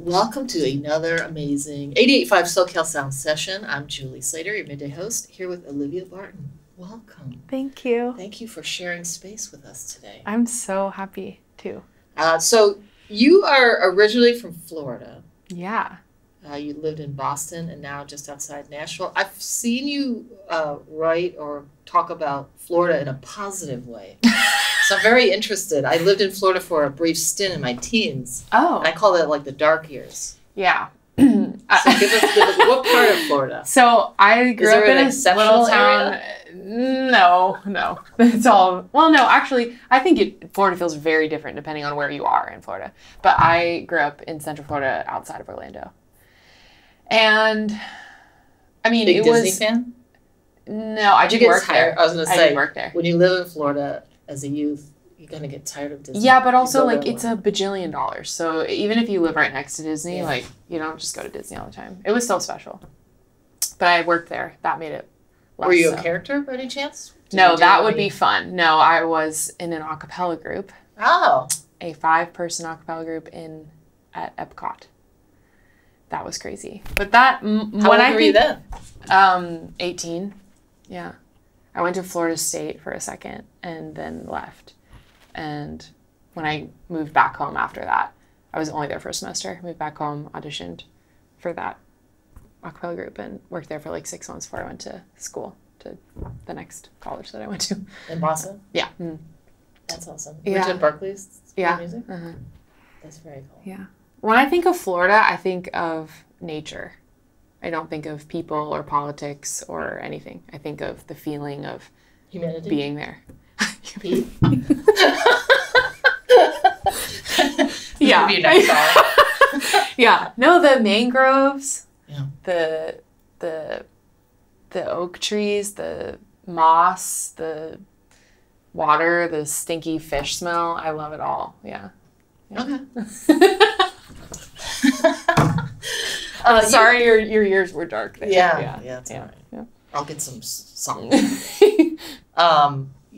Welcome to another amazing 88.5 SoCal Sound session. I'm Julie Slater, your midday host, here with Olivia Barton. Welcome. Thank you. Thank you for sharing space with us today. I'm so happy too. So you are originally from Florida. Yeah. You lived in Boston and now just outside Nashville. I've seen you write or talk about Florida in a positive way. So I'm very interested. I lived in Florida for a brief stint in my teens. Oh. And I call that like the dark years. Yeah. So give us what part of Florida? So I grew up in a little town. Area? No. It's all, well, no, actually, I think Florida feels very different depending on where you are in Florida. But I grew up in Central Florida outside of Orlando. And, I mean, Big it Disney was... fan? No, I did work there. I was going to I say, did work there. when you live in Florida as a youth, you're going to get tired of Disney. Yeah, but also, like, it's a bajillion dollars. So even if you live right next to Disney, Yeah. like, you don't just go to Disney all the time. It was still special. But I worked there. That made it less Were you so. a character by any chance? No, that would be fun. No, I was in an a cappella group. Oh. A 5-person a cappella group at Epcot. That was crazy. But that... How old were you then? 18. Yeah. I went to Florida State for a second and then left. And when I moved back home after that, I was only there for a semester. Moved back home, auditioned for that a cappella group and worked there for like 6 months before I went to school, to the next college that I went to. In Boston? Yeah. That's awesome. Yeah. Went to Berkeley's School Yeah. of Music? Uh-huh. That's very cool. Yeah. When I think of Florida, I think of nature. I don't think of people or politics or anything. I think of the feeling of Humanity? being there. Pete? Yeah. Be next song. Yeah. No, the mangroves. Yeah. The oak trees, the moss, the water, the stinky fish smell. I love it all. Yeah. Okay. Sorry, your ears were dark there. Yeah, it's all right. Yeah. I'll get some songs.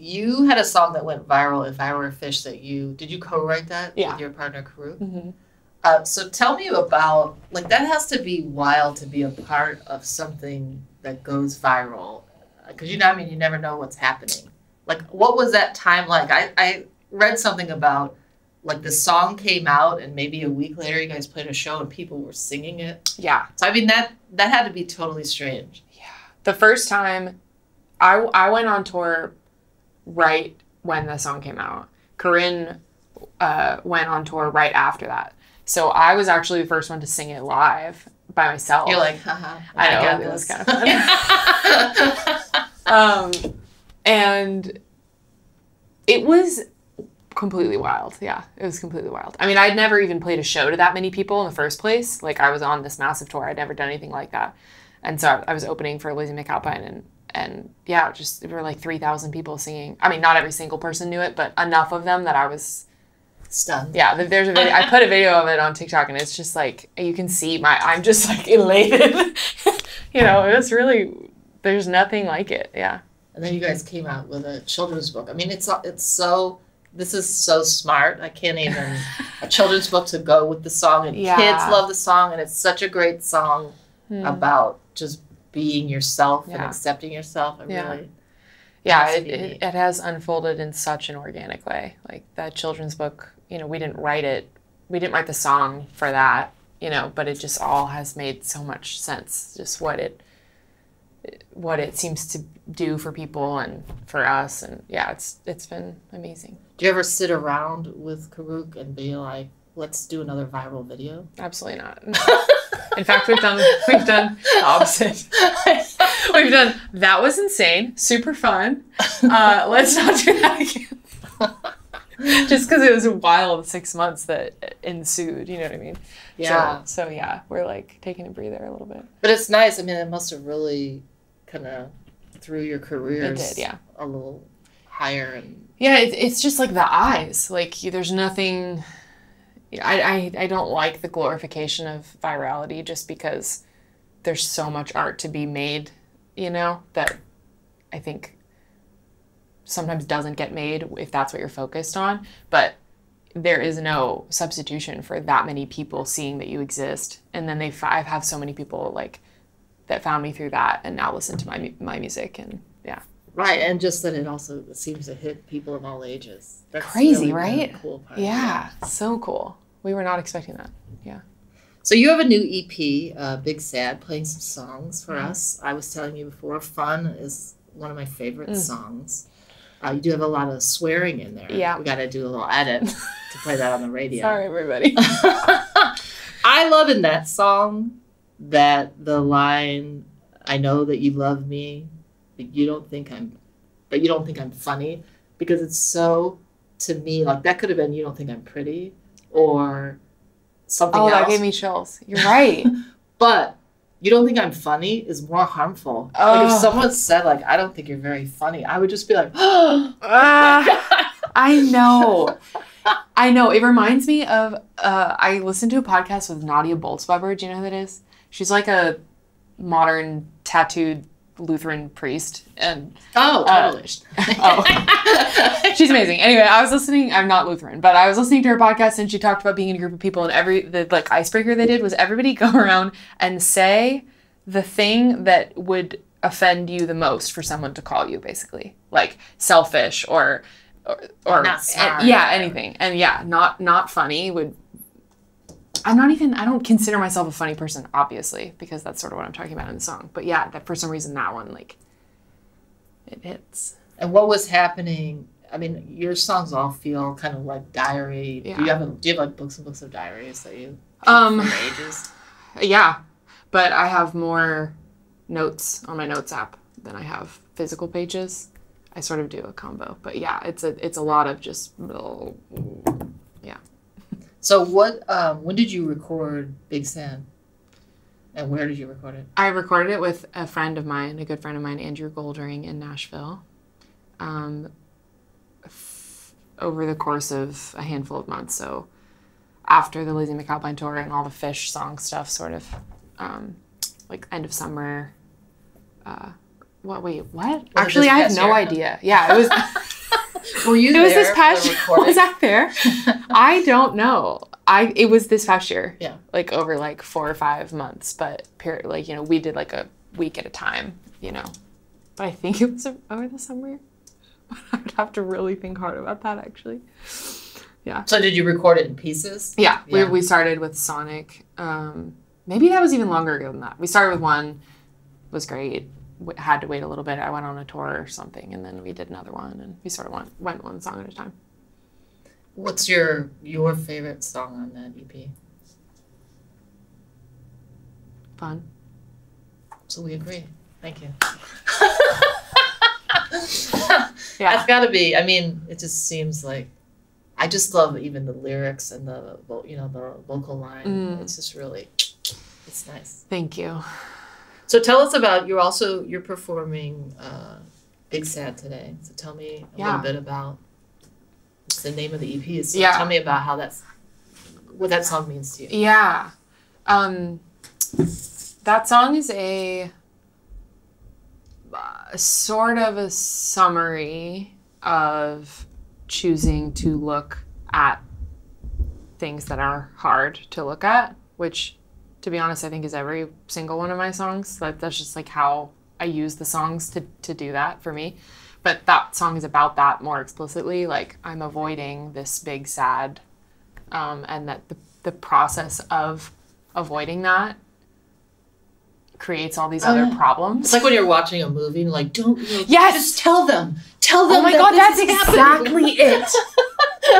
You had a song that went viral, If I Were a Fish, did you co-write that with your partner, Karuk? Mm-hmm. So tell me about, like, that has to be wild to be a part of something that goes viral. Because, you never know what's happening. Like, what was that time like? I read something about, like, the song came out and maybe a week later you guys played a show and people were singing it. Yeah. So, that had to be totally strange. Yeah. The first time I went on tour right when the song came out. Corinne went on tour right after that. So I was actually the first one to sing it live by myself. You're like, haha. I know, it was kind of fun. And it was completely wild. Yeah, it was completely wild. I mean, I'd never even played a show to that many people in the first place. Like, I was on this massive tour. I'd never done anything like that. And so I was opening for Lizzie McAlpine and yeah, just there were like 3,000 people singing. I mean, not every single person knew it, but enough of them that I was stunned. Yeah, there's a video. I put a video of it on TikTok, and it's just like you can see I'm just like elated. It was really, there's nothing like it. Yeah. And then you guys came out with a children's book. I mean, this is so smart. I can't even a children's book to go with the song, and kids love the song, and it's such a great song about just being yourself and accepting yourself. It has unfolded in such an organic way. Like that children's book, we didn't write it. We didn't write the song for that, but it just all has made so much sense. Just what it seems to do for people and for us. And yeah, it's been amazing. Do you ever sit around with Karuk and be like, let's do another viral video? Absolutely not. In fact, we've done the opposite. We've done, that was insane, super fun. Let's not do that again. Just because it was a wild 6 months that ensued, you know what I mean? Yeah. So yeah, we're like taking a breather a little bit. But it's nice. I mean, it must have really kind of threw your careers it did, yeah. a little higher. And yeah, it's just like the eyes. Like there's nothing... I don't like the glorification of virality just because there's so much art to be made, that I think sometimes doesn't get made if that's what you're focused on. But there is no substitution for that many people seeing that you exist. And then I have so many people like that found me through that and now listen to my music, and yeah. Right, and just that it also seems to hit people of all ages. That's Crazy, really right? The cool part. Yeah, so cool. We were not expecting that. Yeah. So you have a new EP, Big Sad, playing some songs for us. I was telling you before, Fun is one of my favorite songs. You do have a lot of swearing in there. Yeah. We got to do a little edit to play that on the radio. Sorry, everybody. I love in that song that the line, "I know that you love me, but you don't think I'm funny," because it's so, to me, like that could have been "You don't think I'm pretty" or something else. Oh, that gave me chills. You're right. But "You don't think I'm funny" is more harmful. Oh. Like if someone said like, "I don't think you're very funny," I would just be like, I know. I know. It reminds me of, I listened to a podcast with Nadia Bolz-Weber. Do you know who that is? She's like a modern tattooed Lutheran priest. And totally. She's amazing. Anyway, I'm not Lutheran, but I was listening to her podcast and she talked about being in a group of people, and the like icebreaker they did was everybody go around and say the thing that would offend you the most for someone to call you, basically. Like selfish or not smart. Anything. And yeah, not funny would. I don't consider myself a funny person, obviously, because that's sort of what I'm talking about in the song. But yeah, that for some reason that one, like, it hits. And what was happening? I mean, your songs all feel kind of like diary. Yeah. Do you have like books and books of diaries that you keep from ages? Yeah, but I have more notes on my notes app than I have physical pages. I sort of do a combo, but yeah, it's a lot of just yeah. So what? When did you record Big Sad? And where did you record it? I recorded it with a friend of mine, a good friend of mine, Andrew Goldring, in Nashville, over the course of a handful of months. So after the Lizzie McAlpine tour and all the Fish song stuff, sort of like end of summer. What? Actually, I have no idea. Yeah, it was. Were you there? It was this past year. Was I there? I don't know. It was this past year. Yeah. Like over like 4 or 5 months, but we did like a week at a time, But I think it was over the summer. I would have to really think hard about that, actually. Yeah. So did you record it in pieces? Yeah. We started with Sonic. Maybe that was even longer ago than that. We started with one. Was great. Had to wait a little bit. I went on a tour or something, and then we did another one, and we sort of went one song at a time. What's your favorite song on that EP? Fun. So we agree. Thank you. Yeah. That's got to be. I mean, it just seems like I just love even the lyrics and the vocal line. It's just really, it's nice. Thank you. So tell us about you're performing Big Sad today. So tell me a little bit about. It's the name of the EP. So tell me about what that song means to you. Yeah, that song is a sort of a summary of choosing to look at things that are hard to look at, which, to be honest, I think is every single one of my songs. That's just like how I use the songs to do that for me. But that song is about that more explicitly. Like, I'm avoiding this big sad, and that the process of avoiding that creates all these other problems. It's like when you're watching a movie and like, yes, just tell them. Oh my God, that's exactly it.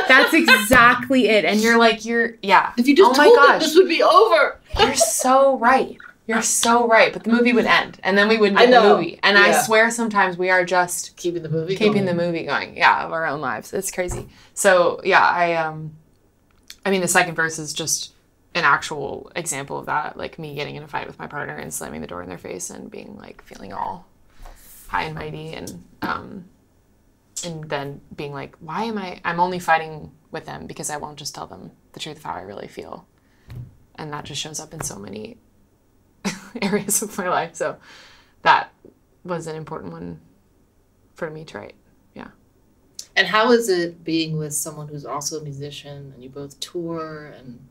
That's exactly it. And you're like, if you just told them, this would be over. You're so right. You're so right. But the movie would end, and then we wouldn't get the movie. And I swear sometimes we are just keeping the movie going. Yeah, of our own lives. It's crazy. So yeah, I mean, the second verse is just an actual example of that, like me getting in a fight with my partner and slamming the door in their face and being like feeling all high and mighty, and then being like, I'm only fighting with them because I won't just tell them the truth of how I really feel. And that just shows up in so many areas of my life. So that was an important one for me to write. Yeah. And how is it being with someone who's also a musician and you both tour, and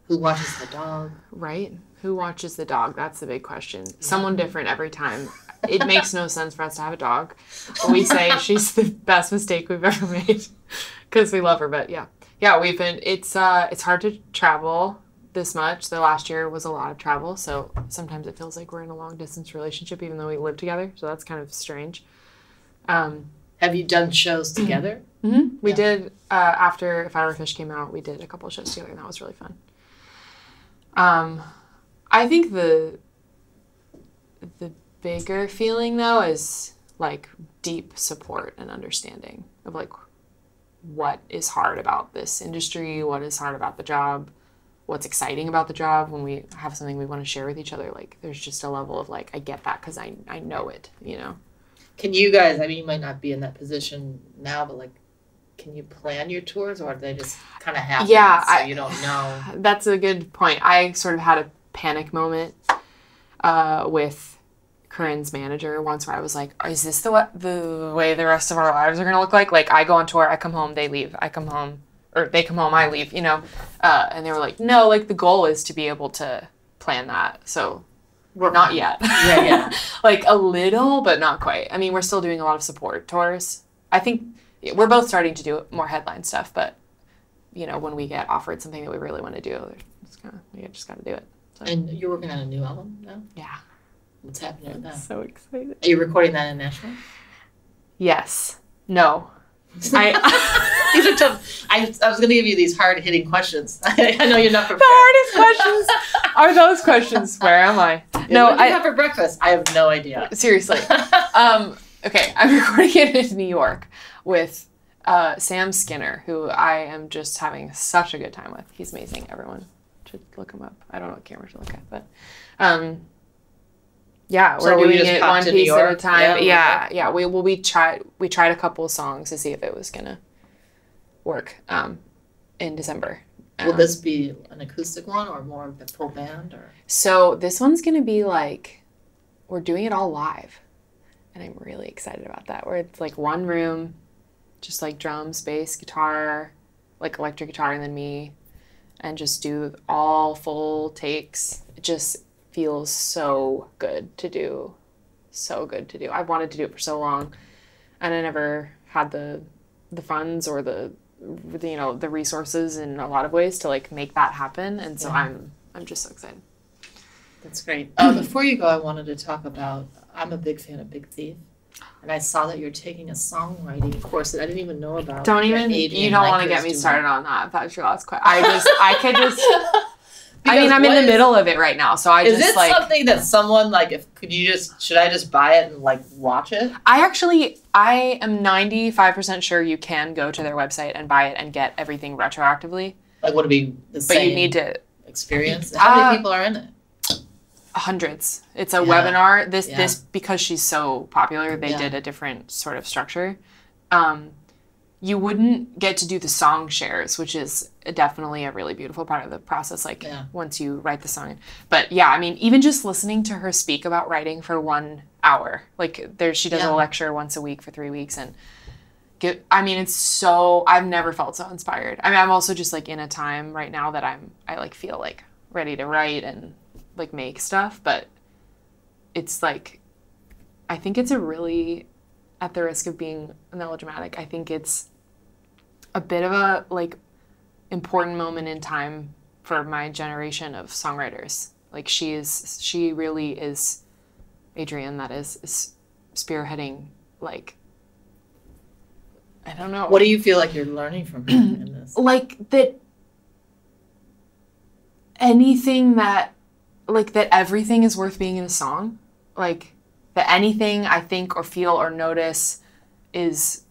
who watches the dog? Right? Who watches the dog? That's the big question. Someone different every time. It makes no sense for us to have a dog. We say she's the best mistake we've ever made because we love her. But yeah, we've been. It's hard to travel this much. The last year was a lot of travel, so sometimes it feels like we're in a long distance relationship, even though we live together. So that's kind of strange. Have you done shows together? Mm-hmm. We did after If I Were a Fish came out. We did a couple of shows together, and that was really fun. I think the bigger feeling though is like deep support and understanding of like what is hard about this industry, what is hard about the job, what's exciting about the job. When we have something we want to share with each other, like there's just a level of like I get that because I know it, you know. Can you guys, I mean, you might not be in that position now, but like, can you plan your tours, or do they just kind of happen? Yeah, so you don't know? That's a good point. I sort of had a panic moment with Corinne's manager once, where I was like, is this the way the rest of our lives are going to look like? Like, I go on tour, I come home, they leave. I come home, or they come home, I leave, you know? And they were like, no, like, the goal is to be able to plan that. So, not yet. Yeah. Like, a little, but not quite. I mean, we're still doing a lot of support tours. I think we're both starting to do more headline stuff, but, you know, when we get offered something that we really want to do, we just got to do it. So. And you're working on a new album now? Yeah. What's happening with that? So excited. Are you recording that in Nashville? Yes. No. These are tough. I was going to give you these hard-hitting questions. I know you're not prepared. The hardest questions are those questions. Where am I? No, what do you have for breakfast? I have no idea. Seriously. Okay, I'm recording it in New York with Sam Skinner, who I am just having such a good time with. He's amazing. Everyone should look him up. I don't know what camera to look at, but yeah, we're doing it one piece at a time. Yeah. We tried a couple of songs to see if it was gonna work in December. Will this be an acoustic one or more of a full band? Or so this one's gonna be like, we're doing it all live, and I'm really excited about that. Where it's like one room, just like drums, bass, guitar, like electric guitar, and then me, and just do all full takes. It just feels so good to do. I've wanted to do it for so long, and I never had the funds or the resources in a lot of ways to like make that happen, and so I'm just so excited. That's great. Before you go, I wanted to talk about, I'm a big fan of Big Thief, and I saw that you're taking a songwriting course that I didn't even know about. You don't want to get me started on that. That's your last question. I could just I mean, I'm in the middle of it right now, so is it something that someone should I just buy it and like watch it? I am 95% sure you can go to their website and buy it and get everything retroactively. Like, would it be the same? But you need to experience. How many people are in it? Hundreds. It's a webinar. This because she's so popular, they did a different sort of structure. You wouldn't get to do the song shares, which is definitely a really beautiful part of the process, once you write the song. But yeah, I mean, even just listening to her speak about writing for 1 hour, like she does a lecture once a week for 3 weeks, and it's so, I've never felt so inspired. I mean, I'm also just like in a time right now that I like feel like ready to write and like make stuff, but it's like, I think it's a really, at the risk of being melodramatic, I think it's a bit of a like important moment in time for my generation of songwriters. Like she really is Adrienne that is spearheading, like, I don't know. What do you feel like you're learning from her in this? Like that everything is worth being in a song. Like that anything I think or feel or notice is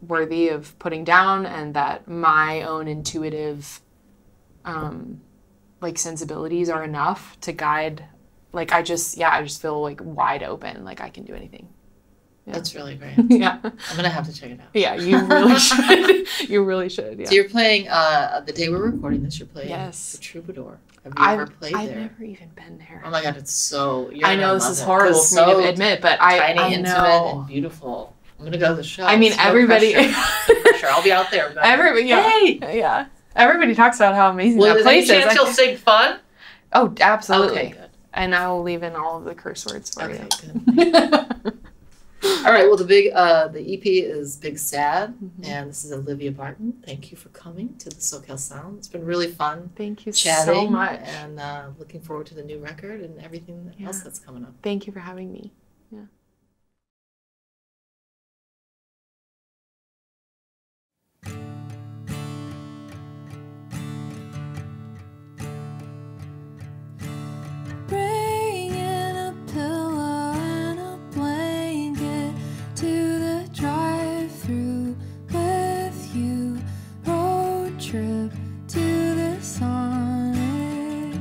worthy of putting down, and that my own intuitive like sensibilities are enough to guide. Like I just feel like wide open, like I can do anything. Yeah. That's really great. Yeah. I'm gonna have to check it out. Yeah, you really should. You really should. Yeah. So you're playing the day we're recording this, you're playing the Troubadour. Have you ever played there? I've never even been there. Oh my god, it's so I know this is horrible for me to admit, but I tiny, know. intimate, and beautiful. I'm gonna go to the show. I mean, It's no everybody. pressure. I'll be out there. But Everybody, yeah, hey! yeah. Everybody talks about how amazing Well, that there's place any is. chance you'll sing fun? Oh, absolutely. Okay, good. And I will leave in all of the curse words for Okay, you. good. All right. Well, the EP is Big Sad, and this is Olivia Barton. Thank you for coming to the SoCal Sound. It's been really fun Thank you chatting, so much. and looking forward to the new record and everything else that's coming up. Thank you for having me. Bringing a pillow and a blanket to the drive-thru with you. Road trip to the Sonic.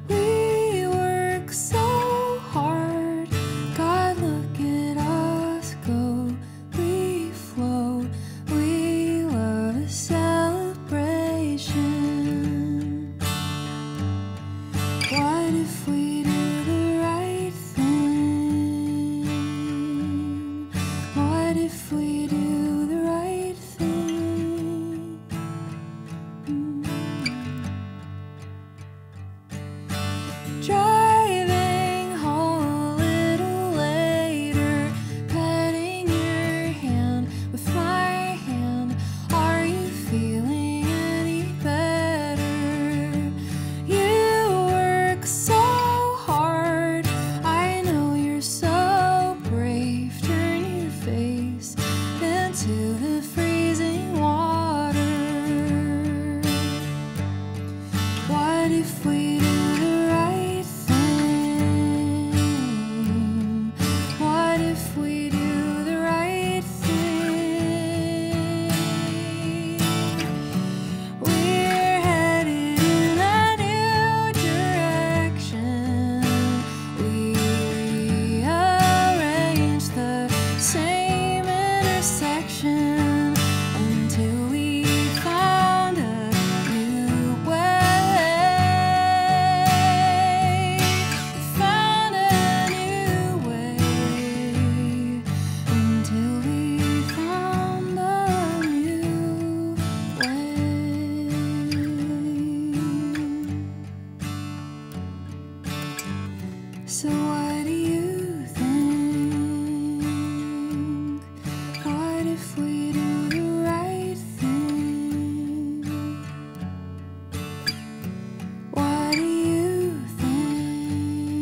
We work so hard. God, look at us go. We float. We love a celebration. What if we do the right thing? What if we do the right thing? Driving home a little later, petting your hand with my hand. Are you feeling any better? You work so hard. I know you're so brave. Turn your face into the freezing water. What if we do the right thing? What if we do the right thing? We're headed in a new direction. We rearrange the same intersection until we found a new way. We found a new way until we found a new way. So what do you think? What if we do the right thing? What do you think?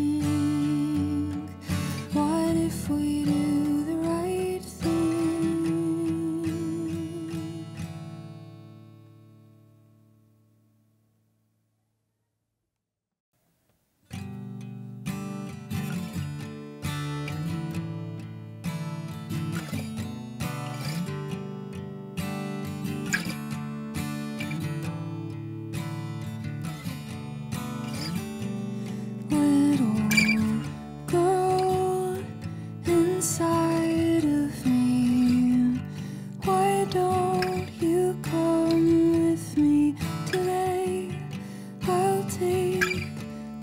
What if we do the right thing? Little girl inside of me, why don't you come with me today? I'll take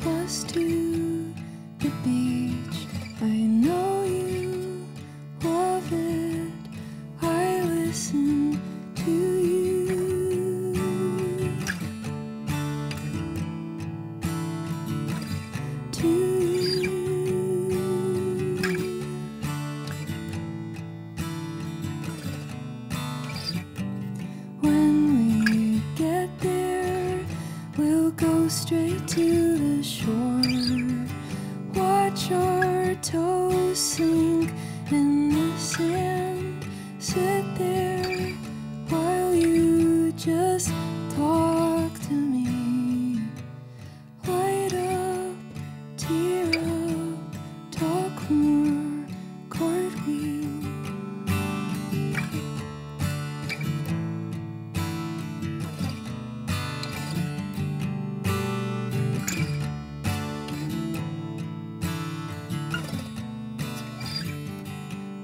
us to the beach. I know you love it. I listen to you. To you. When we get there, we'll go straight to the shore. Watch our toes sink in the sand. Sit there while you just talk to me. Light up, tear up, talk more, cartwheel.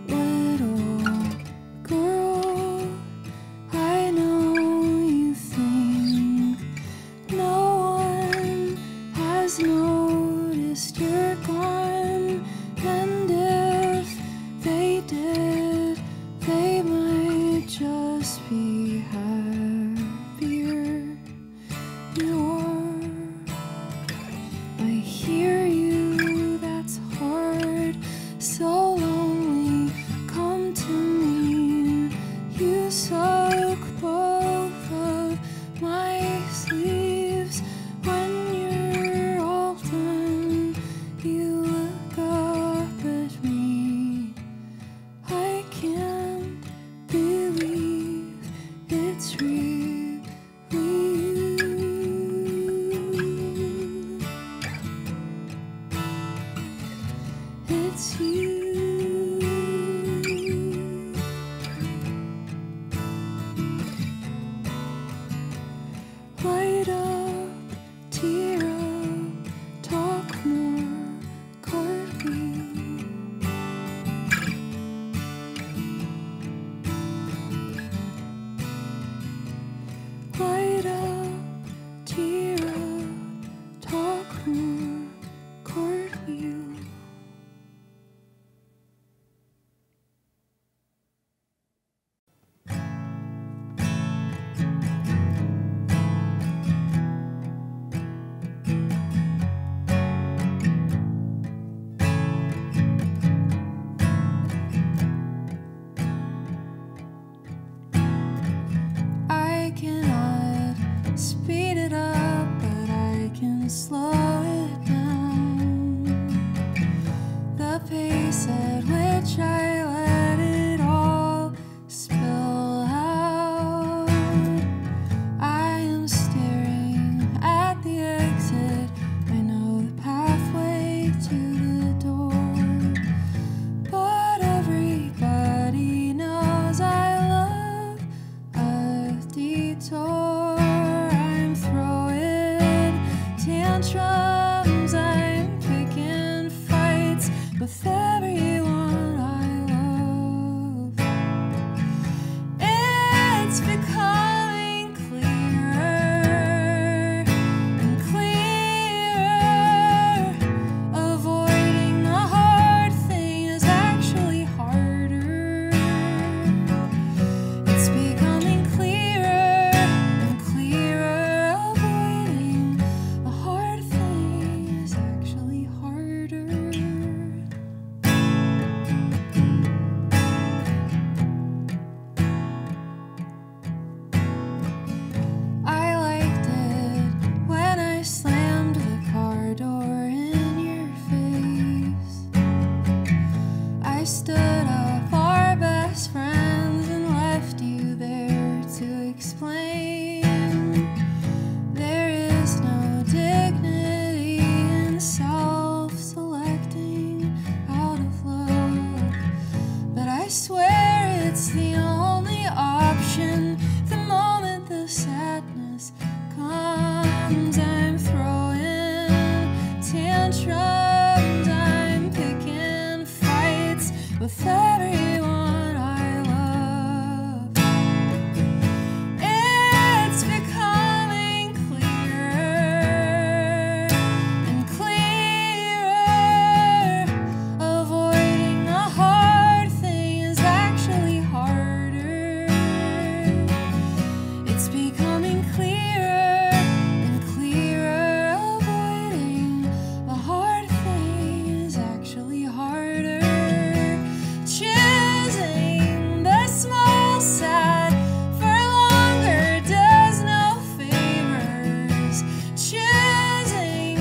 Little girl and slow it down. The pace at which I let it all spill out. I am staring at the exit. I know the pathway to the door, but everybody knows I love a detour. I'm throwing tantrums, I'm picking fights with everyone I love. It's becoming clearer and clearer. Avoiding the hard thing is actually harder. It's becoming clearer and clearer. Avoiding the hard thing is actually harder. I liked it when I slammed the car door in your face. I stood up our best friends and left you there to explain. There is no dignity in self-selecting out of love, but I swear it's the only option. The moment the sadness comes, I'm throwing tantrums, I'm picking fights with everyone I love. It's becoming clearer and clearer. Avoiding the hard thing is actually harder. It's becoming clearer and clearer. Avoiding the hard thing is actually harder. Choosing the small sad for longer does no favors. Choosing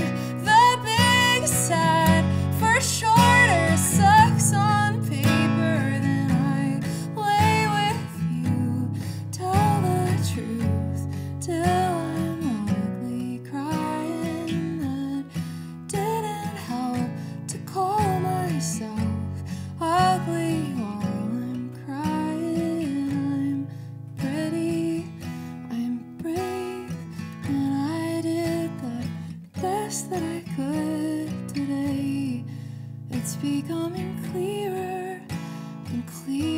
the big sad for shorter sucks on paper. Then I lay with you, tell the truth till I'm ugly crying. That didn't help to call myself ugly while I'm crying. I'm pretty, I'm brave, and I did the best that I could today. It's becoming clearer and clearer.